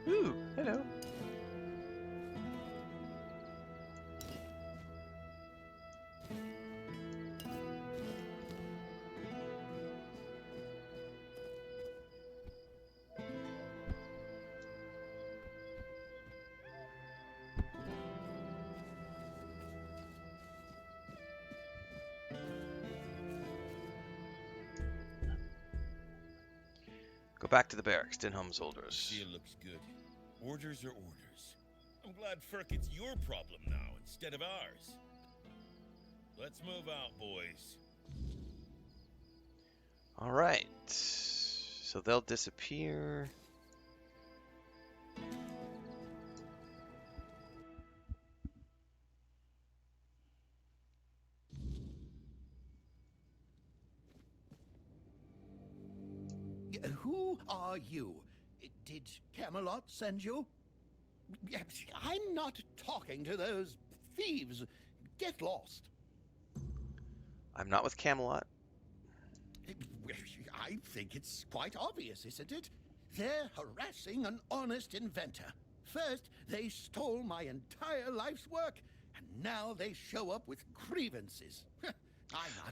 Ooh, hello. Go back to the barracks, Denholm's orders. Deal looks good. Orders are orders. I'm glad, Ferk, it's your problem now instead of ours. Let's move out, boys. All right. So they'll disappear. Who are you? Did Camelot send you? I'm not talking to those thieves. Get lost. I'm not with Camelot. I think it's quite obvious, isn't it? They're harassing an honest inventor. First, they stole my entire life's work, and now they show up with grievances.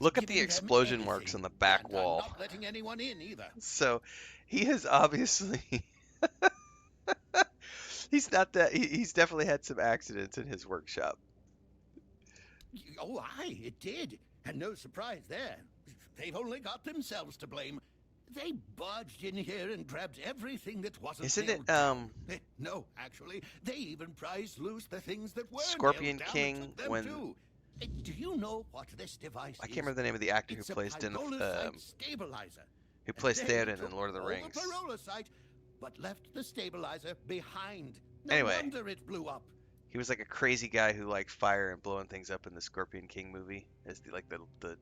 Look at the explosion marks on the back wall. I'm not letting anyone in either. So he has obviously he's not that he's definitely had some accidents in his workshop. Oh, aye, it did. And no surprise there. They've only got themselves to blame. They barged in here and grabbed everything that wasn't Isn't nailed it down. No, actually, they even prized loose the things that were Scorpion nailed down King and took them when too. Do you know what this device I is? can't remember the name of the actor It's who a plays pyrolysite stabilizer. who plays And they Theoden in took Lord of the all Rings. The pyrolysite, but left the stabilizer behind. No Anyway. wonder it blew up. He was like a crazy guy who liked fire and blowing things up in the Scorpion King movie as the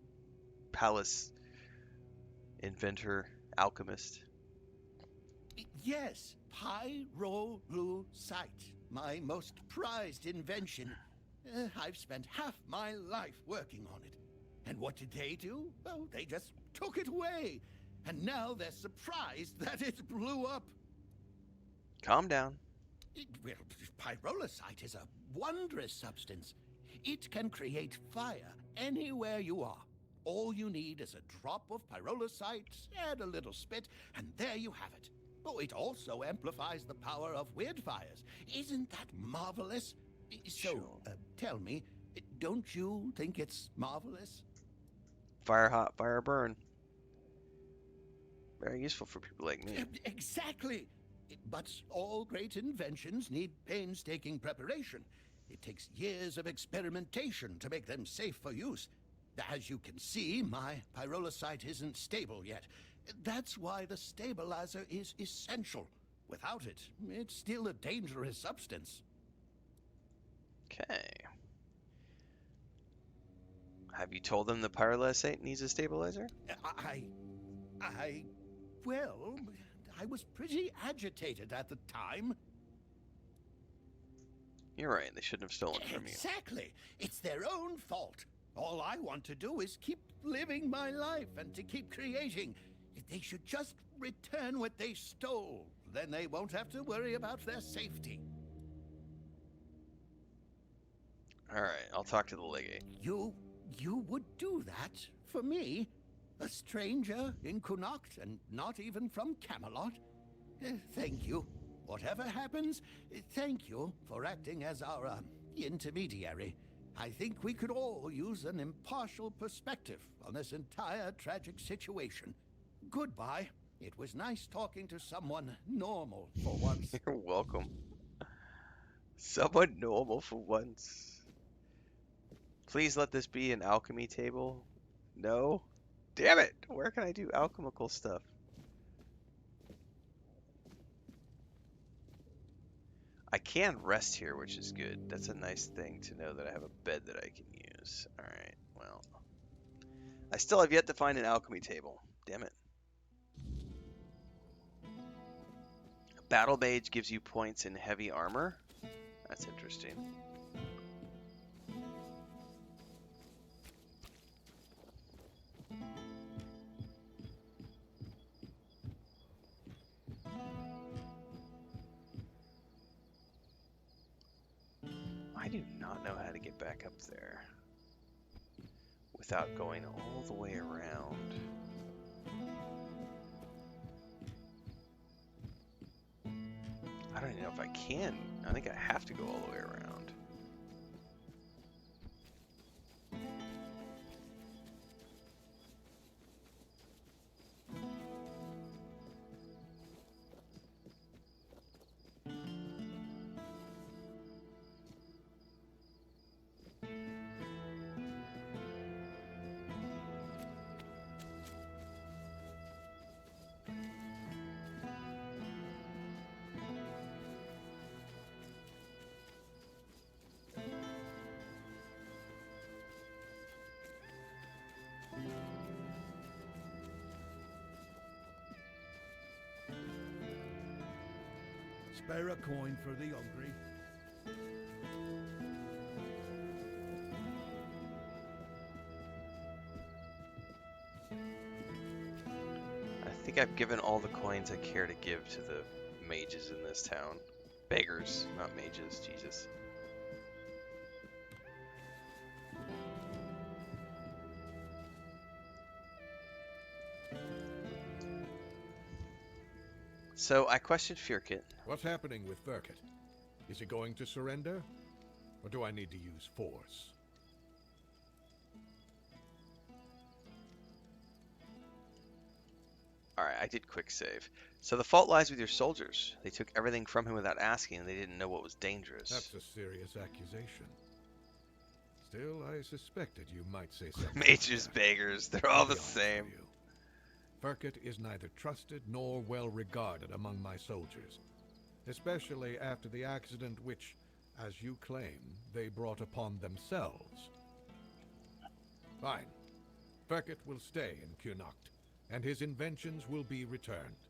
palace inventor alchemist. Yes, pyrolysite, my most prized invention. I've spent half my life working on it. And what did they do? Well, they just took it away. And now they're surprised that it blew up. Calm down. Well, pyrolysite is a wondrous substance. It can create fire anywhere you are. All you need is a drop of pyrolysite, add a little spit, and there you have it. Oh, it also amplifies the power of weird fires. Isn't that marvelous? So, Sure. Tell me, don't you think it's marvelous? Fire hot, fire burn. Very useful for people like me. Exactly. But all great inventions need painstaking preparation. It takes years of experimentation to make them safe for use. As you can see, my pyrolysite isn't stable yet. That's why the stabilizer is essential. Without it, it's still a dangerous substance. Okay. Have you told them the pyrolysite needs a stabilizer? Well, I was pretty agitated at the time. You're right. They shouldn't have stolen from you. Exactly. It's their own fault. All I want to do is keep living my life and to keep creating. They should just return what they stole. Then they won't have to worry about their safety. All right. I'll talk to the legate. You would do that for me? A stranger in Connacht and not even from Camelot? Thank you. Whatever happens, thank you for acting as our intermediary. I think we could all use an impartial perspective on this entire tragic situation. Goodbye. It was nice talking to someone normal for once. You're welcome. Someone normal for once. Please let this be an alchemy table. No? Damn it! Where can I do alchemical stuff? I can rest here, which is good. That's a nice thing to know that I have a bed that I can use. Alright, well. I still have yet to find an alchemy table. Damn it. Battle Mage gives you points in heavy armor. That's interesting. I do not know how to get back up there without going all the way around. I don't even know if I can. I think I have to go all the way around. Spare a coin for the hungry. I think I've given all the coins I care to give to the mages in this town. Beggars, not mages, Jesus. So I questioned Firkit. What's happening with Firkit? Is he going to surrender? Or do I need to use force? Alright, I did quick save. So the fault lies with your soldiers. They took everything from him without asking, and they didn't know what was dangerous. That's a serious accusation. Still, I suspected you might say something. Mages, like that. beggars, they're all I'll be the honest same. with you. Firkit is neither trusted nor well regarded among my soldiers, especially after the accident which, as you claim, they brought upon themselves. Fine. Firkit will stay in Connacht, and his inventions will be returned.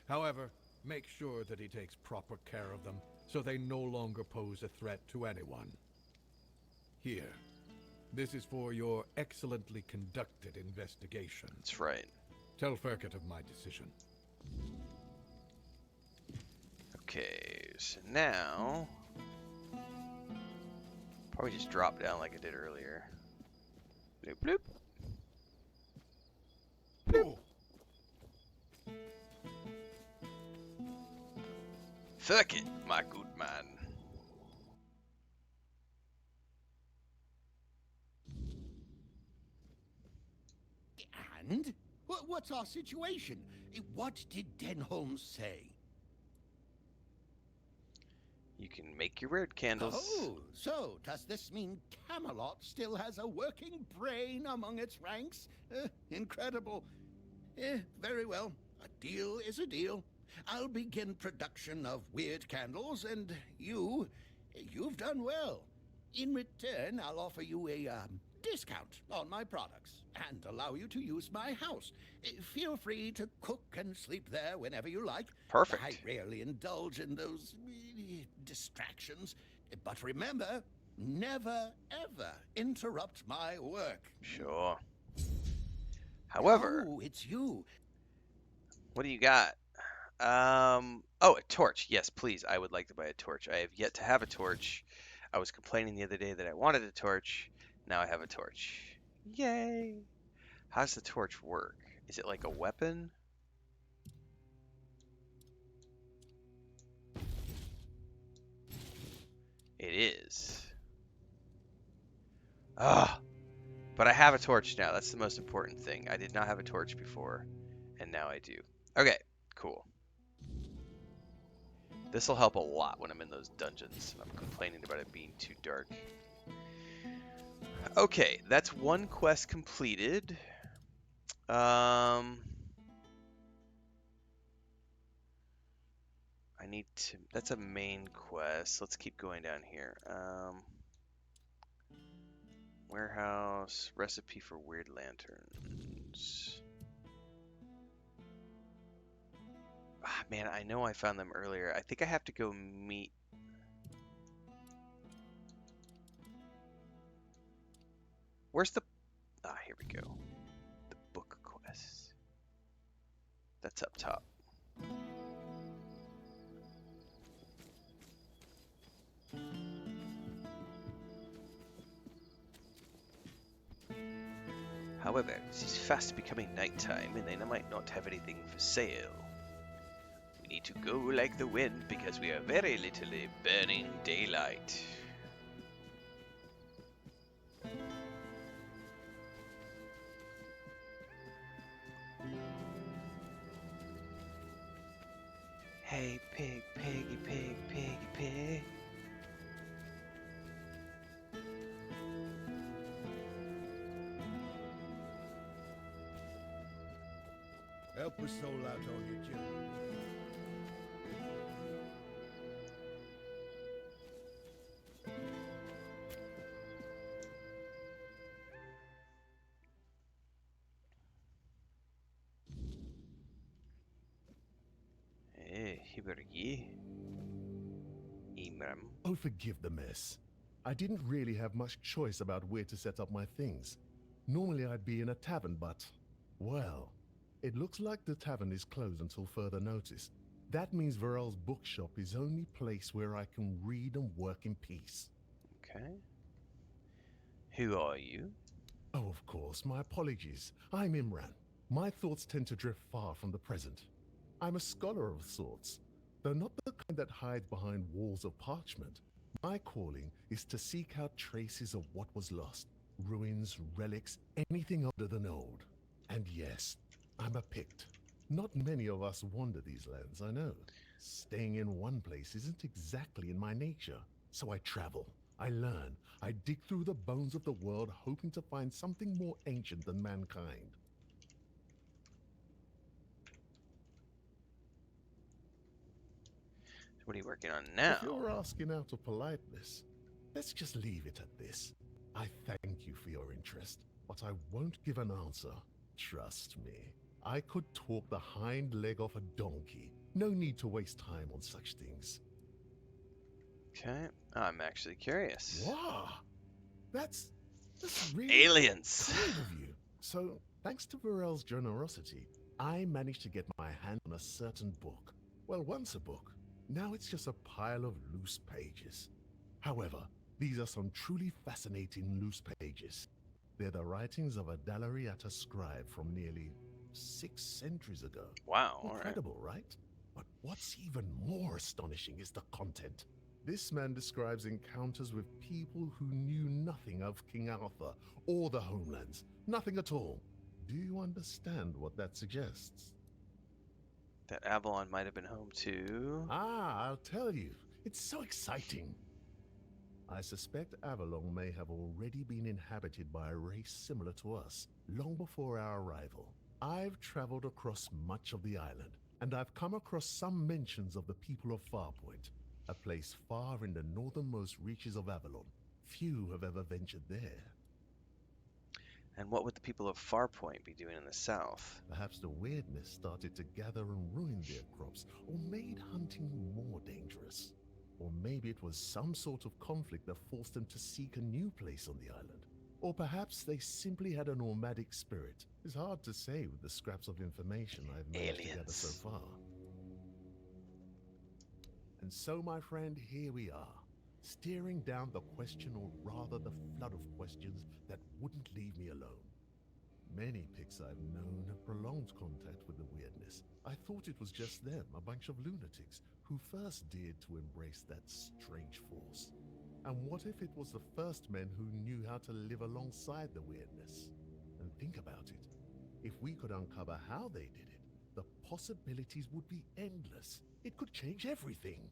However, make sure that he takes proper care of them, so they no longer pose a threat to anyone. Here. This is for your excellently conducted investigation. That's right. Tell Firkit of my decision. Okay, so now... Probably just drop down like I did earlier. Bloop, bloop. Oh. Firkit, my good man. And? What's our situation? What did Denholm say? You can make your weird candles. Oh, so does this mean Camelot still has a working brain among its ranks? Incredible. Very well. A deal is a deal. I'll begin production of weird candles, and you've done well. In return, I'll offer you a discount on my products and allow you to use my house. Feel free to cook and sleep there whenever you like. Perfect. I rarely indulge in those distractions. But remember, never ever interrupt my work. Sure. However... Oh, it's you. What do you got? Oh, a torch. Yes, please. I would like to buy a torch. I have yet to have a torch. I was complaining the other day that I wanted a torch. Now I have a torch. Yay! How does the torch work? Is it like a weapon? It is. Ah! But I have a torch now. That's the most important thing. I did not have a torch before, and now I do. Okay, cool. This will help a lot when I'm in those dungeons. I'm complaining about it being too dark. Okay, that's one quest completed. I need to... That's a main quest. Let's keep going down here. Warehouse. Recipe for weird lanterns. Ah, man, I know I found them earlier. I think I have to go meet... Where's the... Ah, here we go. The book quest. That's up top. However, it is fast becoming nighttime, and they might not have anything for sale. We need to go like the wind, because we are very literally burning daylight. Hey, pig, piggy, pig, piggy, pig. Help a soul out on your children. Hibergi. Imram. Oh, forgive the mess. I didn't really have much choice about where to set up my things. Normally I'd be in a tavern, but, well, it looks like the tavern is closed until further notice. That means Varel's bookshop is only place where I can read and work in peace. Okay. Who are you? Oh, of course, my apologies. I'm Imran. My thoughts tend to drift far from the present. I'm a scholar of sorts, though not the kind that hides behind walls of parchment. My calling is to seek out traces of what was lost, ruins, relics, anything older than old. And yes, I'm a Pict. Not many of us wander these lands, I know. Staying in one place isn't exactly in my nature, so I travel. I learn. I dig through the bones of the world, hoping to find something more ancient than mankind. What are you working on now? If you're asking out of politeness, let's just leave it at this. I thank you for your interest, but I won't give an answer. Trust me. I could talk the hind leg off a donkey. No need to waste time on such things. Okay, I'm actually curious. Wow! That's really Aliens! kind of you. So, thanks to Varel's generosity, I managed to get my hand on a certain book. Well, once a book. Now it's just a pile of loose pages. However, these are some truly fascinating loose pages. They're the writings of a Dalariata scribe from nearly 6 centuries ago. Wow, alright. Incredible, right? But what's even more astonishing is the content. This man describes encounters with people who knew nothing of King Arthur or the homelands. Nothing at all. Do you understand what that suggests? That Avalon might have been home to... Ah, I'll tell you. It's so exciting. I suspect Avalon may have already been inhabited by a race similar to us, long before our arrival. I've traveled across much of the island, and I've come across some mentions of the people of Farpoint, a place far in the northernmost reaches of Avalon. Few have ever ventured there. And what would the people of Farpoint be doing in the south? Perhaps the weirdness started to gather and ruin their crops, or made hunting more dangerous. Or maybe it was some sort of conflict that forced them to seek a new place on the island. Or perhaps they simply had a nomadic spirit. It's hard to say with the scraps of information I've managed to gather so far. And so, my friend, here we are, staring down the question, or rather the flood of questions that wouldn't leave me alone. Many Picts I've known have prolonged contact with the weirdness. I thought it was just them, a bunch of lunatics, who first dared to embrace that strange force. And what if it was the first men who knew how to live alongside the weirdness? And think about it. If we could uncover how they did it, the possibilities would be endless. It could change everything.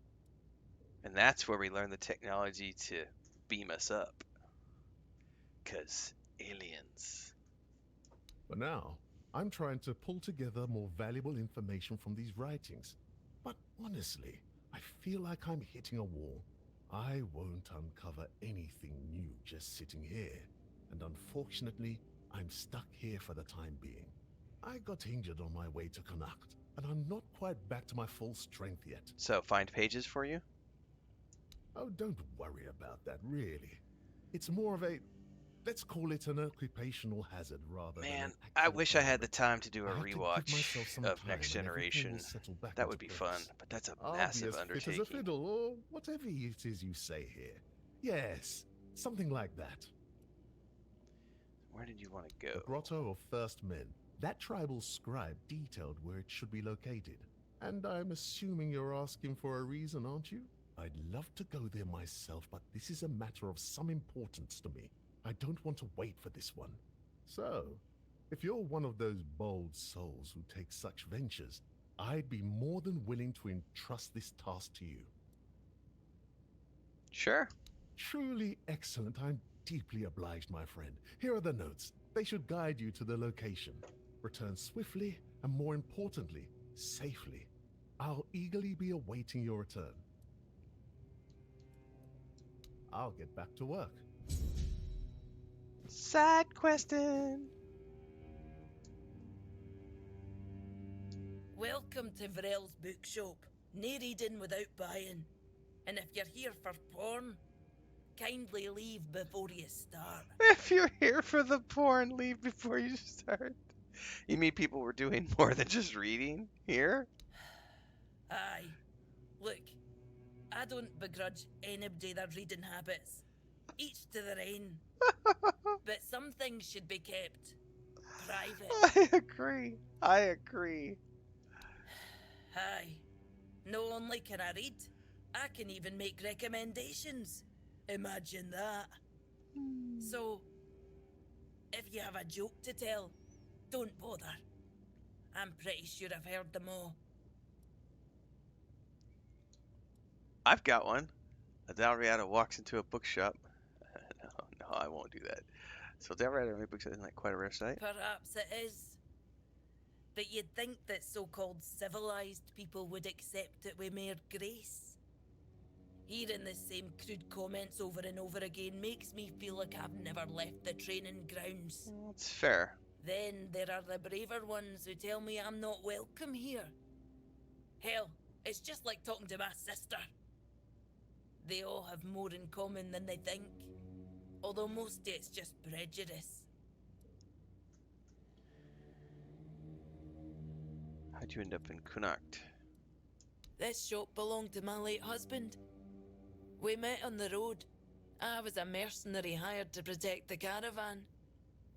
And that's where we learn the technology to beam us up. 'Cause aliens. For now, I'm trying to pull together more valuable information from these writings. But honestly, I feel like I'm hitting a wall. I won't uncover anything new just sitting here. And unfortunately, I'm stuck here for the time being. I got injured on my way to Connacht, and I'm not quite back to my full strength yet. So, find pages for you? Oh, don't worry about that, really. It's more of a, let's call it an occupational hazard rather than Man, an I actual wish I had the ailment. time to do a I have to give rewatch myself some of time Next and everything Generation. will settle back That into would be place. fun, but that's a I'll massive be as fit undertaking. as a fiddle, or whatever it is you say here. Yes, something like that. Where did you want to The go? Grotto of First Men. That tribal scribe detailed where it should be located. And I'm assuming you're asking for a reason, aren't you? I'd love to go there myself, but this is a matter of some importance to me. I don't want to wait for this one. So, if you're one of those bold souls who take such ventures, I'd be more than willing to entrust this task to you. Sure. Truly excellent. I'm deeply obliged, my friend. Here are the notes. They should guide you to the location. Return swiftly and, more importantly, safely. I'll eagerly be awaiting your return. I'll get back to work. Side questing. Welcome to Vrel's bookshop. No reading without buying. And if you're here for porn, kindly leave before you start. If you're here for the porn, leave before you start. You mean people were doing more than just reading here? Aye. Look, I don't begrudge anybody their reading habits. Each to their own. But some things should be kept private. I agree. I agree. Aye. Not only can I read, I can even make recommendations. Imagine that. So, if you have a joke to tell, don't bother. I'm pretty sure I've heard them all. I've got one. A Dalriada walks into a bookshop. No, I won't do that. So Dalriada books isn't like quite a rare sight. Perhaps it is. But you'd think that so-called civilized people would accept it with mere grace. Hearing the same crude comments over and over again makes me feel like I've never left the training grounds. That's fair. Then there are the braver ones who tell me I'm not welcome here. Hell, it's just like talking to my sister. They all have more in common than they think, although mostly it's just prejudice. How'd you end up in Connacht? This shop belonged to my late husband. We met on the road. I was a mercenary hired to protect the caravan.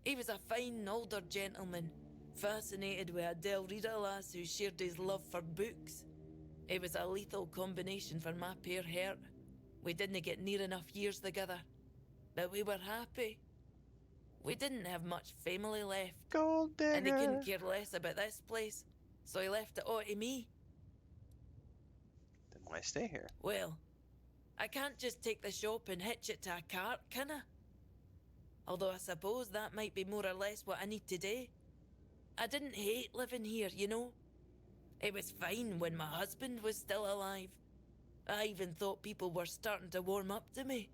He was a fine older gentleman, fascinated with a Del Rita lass who shared his love for books. It was a lethal combination for my poor heart. We didn't get near enough years together, but we were happy. We didn't have much family left, Gold digger. and he couldn't care less about this place, so he left it all to me. Then why stay here? Well, I can't just take the shop and hitch it to a cart, can I? Although I suppose that might be more or less what I need to do. I didn't hate living here, you know. It was fine when my husband was still alive. I even thought people were starting to warm up to me.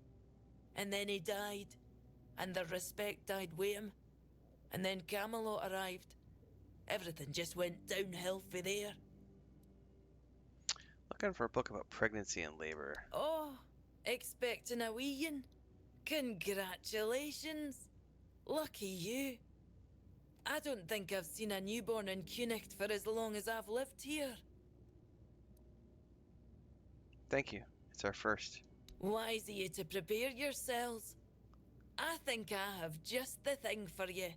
And then he died, and the respect died with him. And then Camelot arrived. Everything just went downhill for there. Looking for a book about pregnancy and labor. Oh, expecting a weein'? Congratulations. Lucky you. I don't think I've seen a newborn in Cunicht for as long as I've lived here. Thank you. It's our first. Wise of you to prepare yourselves. I think I have just the thing for you.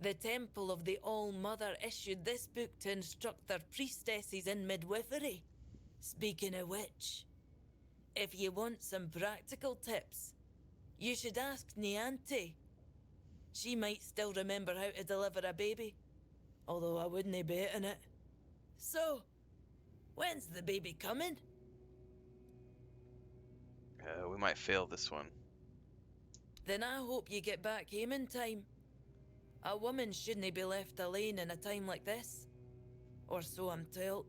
The Temple of the All-Mother issued this book to instruct their priestesses in midwifery. Speaking of which, if you want some practical tips, you should ask Nianti. She might still remember how to deliver a baby, although I wouldn't bet on it. So, when's the baby coming? We might fail this one. Then I hope you get back home in time. A woman shouldn't be left alone in a time like this. Or so I'm told.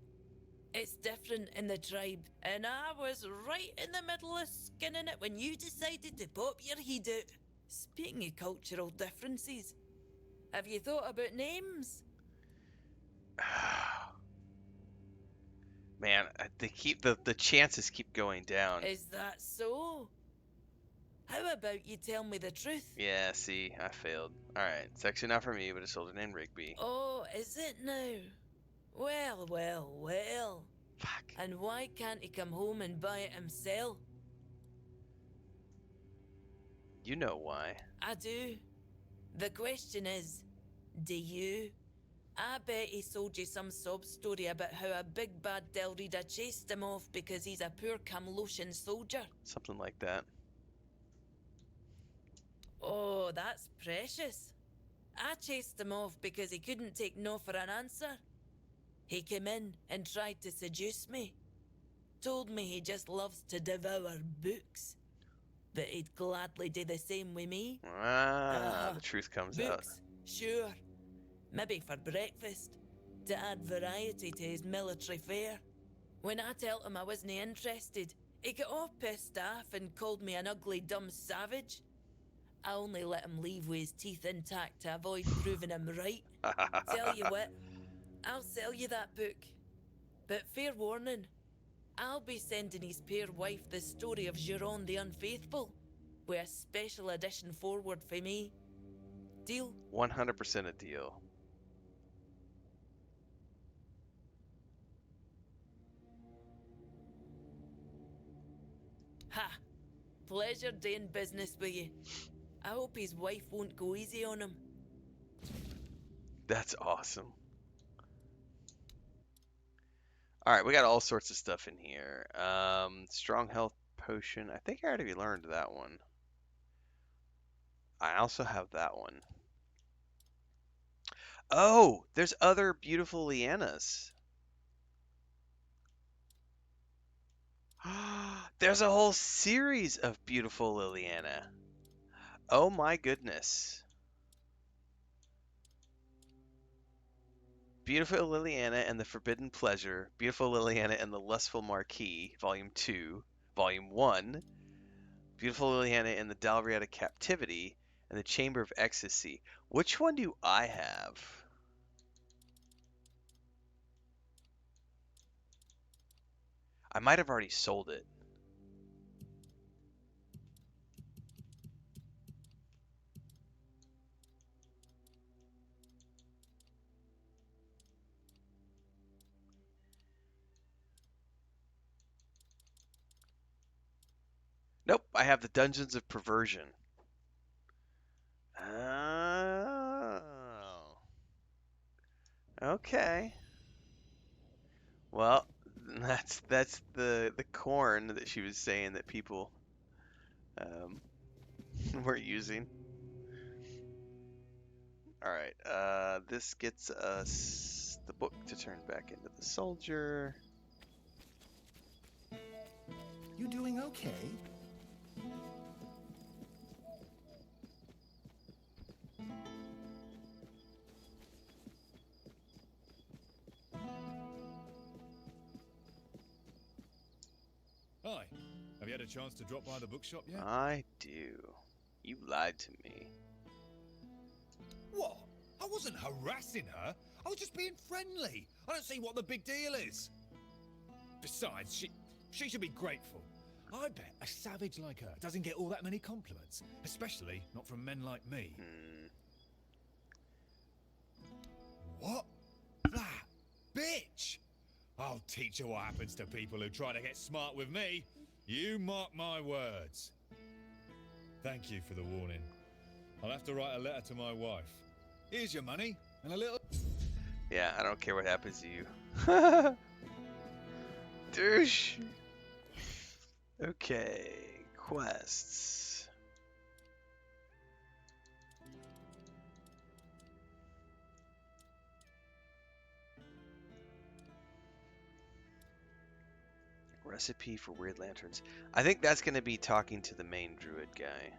It's different in the tribe, and I was right in the middle of skinning it when you decided to pop your head out. Speaking of cultural differences, have you thought about names? Man, they keep the chances keep going down. Is that so? How about you tell me the truth? Yeah, see, I failed. Alright, it's actually not for me, but a soldier named Rigby. Oh, is it now? Well, well, well. Fuck. And why can't he come home and buy it himself? You know why. I do. The question is, do you? I bet he sold you some sob story about how a big bad Delrida chased him off because he's a poor Camloshan soldier. Something like that. Oh, that's precious. I chased him off because he couldn't take no for an answer. He came in and tried to seduce me. Told me he just loves to devour books. That he'd gladly do the same with me. The truth comes out. Books, sure. Maybe for breakfast, to add variety to his military fare. When I told him I wasn't interested, he got all pissed off and called me an ugly dumb savage. I only let him leave with his teeth intact to avoid proving him right. Tell you what, I'll sell you that book. But fair warning, I'll be sending his fair wife the story of Giron the Unfaithful, with a special edition forward for me. Deal? 100% a deal. Ha! Pleasure doing business with you. I hope his wife won't go easy on him. That's awesome. Alright, we got all sorts of stuff in here. Strong health potion. I think I already learned that one. I also have that one. Oh, there's other beautiful Lianas. There's a whole series of beautiful Liliana. Oh my goodness. Beautiful Liliana and the Forbidden Pleasure, Beautiful Liliana and the Lustful Marquis, Volume 2, Volume 1, Beautiful Liliana and the Dalriada Captivity, and the Chamber of Ecstasy. Which one do I have? I might have already sold it. Nope, I have the Dungeons of Perversion. Oh. Okay. Well, that's the corn that she was saying that people were using. All right. This gets us the book to turn back into the soldier. You doing okay? Hi. Have you had a chance to drop by the bookshop yet? I do. You lied to me. What? I wasn't harassing her. I was just being friendly. I don't see what the big deal is. Besides, she should be grateful. I bet a savage like her doesn't get all that many compliments, especially not from men like me. What? That bitch! I'll teach her what happens to people who try to get smart with me. You mark my words. Thank you for the warning. I'll have to write a letter to my wife. Here's your money and a little... Yeah, I don't care what happens to you. Douche. Okay, quests. Recipe for weird lanterns. I think that's going to be talking to the main druid guy.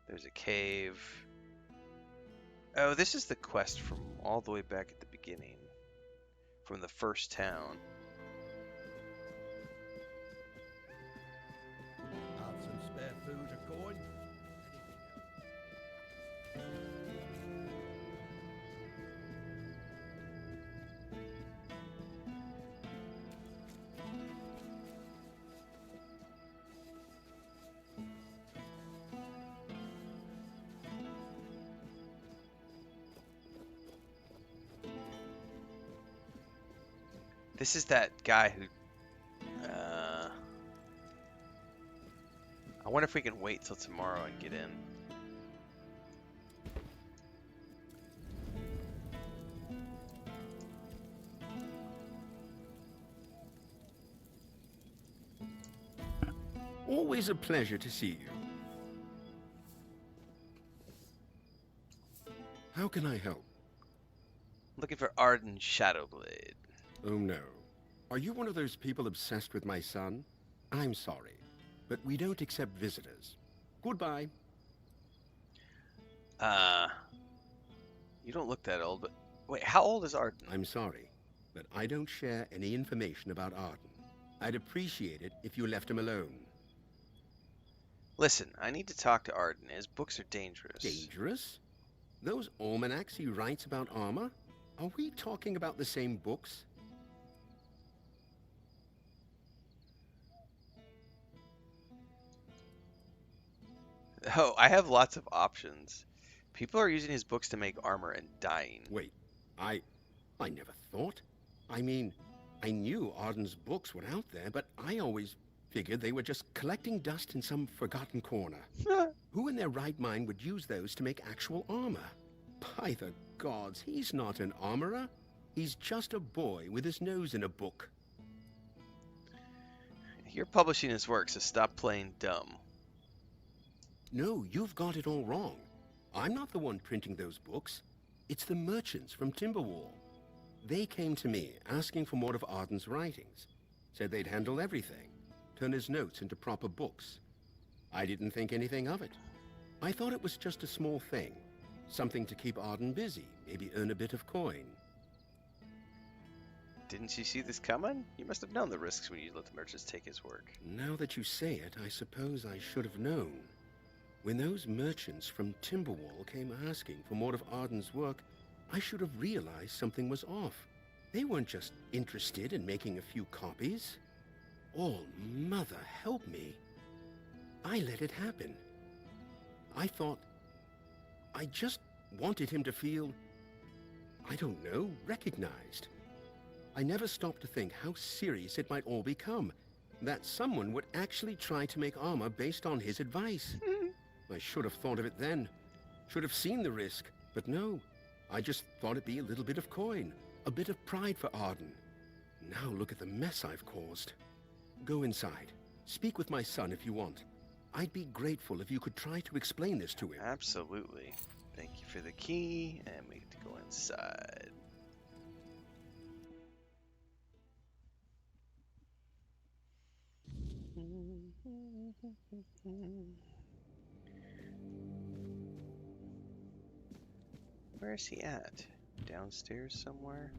There's a cave. Oh, this is the quest from all the way back at the beginning. From the first town. Have some spare food or coin? This is that guy who... I wonder if we can wait till tomorrow and get in. Always a pleasure to see you. How can I help? Looking for Arden Shadowblade. Oh no. Are you one of those people obsessed with my son? I'm sorry, but we don't accept visitors. Goodbye. You don't look that old, but wait, how old is Arden? I'm sorry, but I don't share any information about Arden. I'd appreciate it if you left him alone. Listen, I need to talk to Arden. His books are dangerous. Dangerous? Those almanacs he writes about armor? Are we talking about the same books? Oh, I have lots of options. People are using his books to make armor and dying. Wait, I never thought. I mean, I knew Arden's books were out there, but I always figured they were just collecting dust in some forgotten corner. Who in their right mind would use those to make actual armor? By the gods, he's not an armorer. He's just a boy with his nose in a book. You're publishing his work, so stop playing dumb. No, you've got it all wrong. I'm not the one printing those books. It's the merchants from Timberwall. They came to me asking for more of Arden's writings. Said they'd handle everything, turn his notes into proper books. I didn't think anything of it. I thought it was just a small thing. Something to keep Arden busy, maybe earn a bit of coin. Didn't you see this coming? You must have known the risks when you let the merchants take his work. Now that you say it, I suppose I should have known. When those merchants from Timberwall came asking for more of Arden's work, I should have realized something was off. They weren't just interested in making a few copies. Oh, Mother, help me. I let it happen. I thought... I just wanted him to feel... I don't know, recognized. I never stopped to think how serious it might all become. That someone would actually try to make armor based on his advice. I should have thought of it then. Should have seen the risk. But no, I just thought it'd be a little bit of coin. A bit of pride for Arden. Now look at the mess I've caused. Go inside. Speak with my son if you want. I'd be grateful if you could try to explain this to him. Absolutely. Thank you for the key, and we get to go inside. Where is he at? Downstairs somewhere?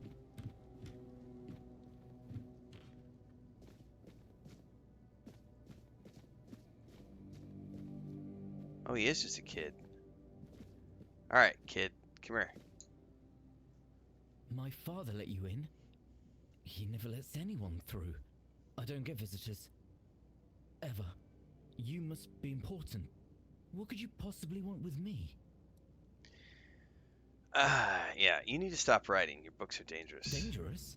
Oh, he is just a kid. Alright, kid. Come here. My father let you in? He never lets anyone through. I don't get visitors. Ever. You must be important. What could you possibly want with me? Yeah, you need to stop writing. Your books are dangerous. Dangerous?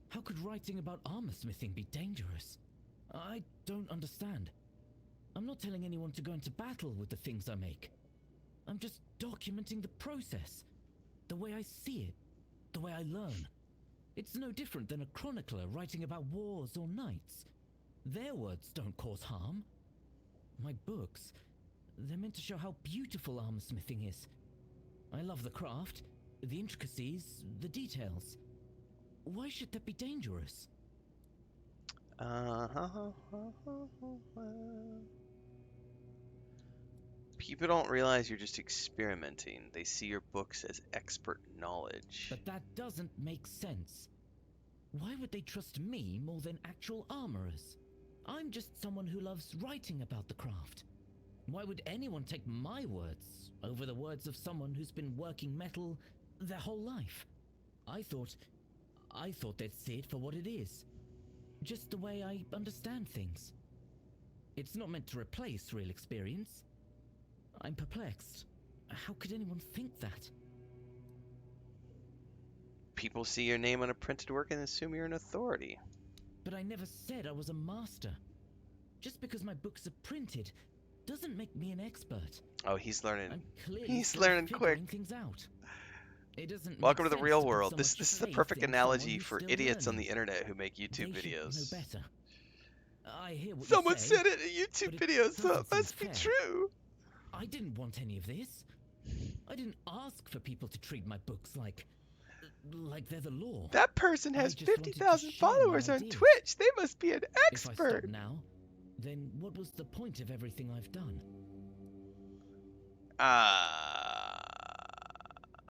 How could writing about armor smithing be dangerous? I don't understand. I'm not telling anyone to go into battle with the things I make. I'm just documenting the process. The way I see it. The way I learn. It's no different than a chronicler writing about wars or knights. Their words don't cause harm. My books, they're meant to show how beautiful armor smithing is. I love the craft, the intricacies, the details. Why should that be dangerous? People don't realize you're just experimenting. They see your books as expert knowledge. But that doesn't make sense. Why would they trust me more than actual armorers? I'm just someone who loves writing about the craft. Why would anyone take my words over the words of someone who's been working metal their whole life? I thought they'd see it for what it is. Just the way I understand things. It's not meant to replace real experience. I'm perplexed. How could anyone think that? People see your name on a printed work and assume you're an authority. But I never said I was a master. Just because my books are printed doesn't make me an expert. Oh, he's learning. I'm clearly He's still learning figuring quick. things out. It doesn't Welcome make to the sense real put world. so This much is the faith perfect in someone analogy who's for still idiots on learning. the internet who make YouTube They should videos. know better. I hear what Someone you say. said it in a YouTube but it video, so it doesn't seem must be fair. true. I didn't want any of this. I didn't ask for people to treat my books like they're the law. That person I has just wanted to 50,000 share my followers on ideas. Twitch. They must be an If I expert. stop now, then what was the point of everything I've done?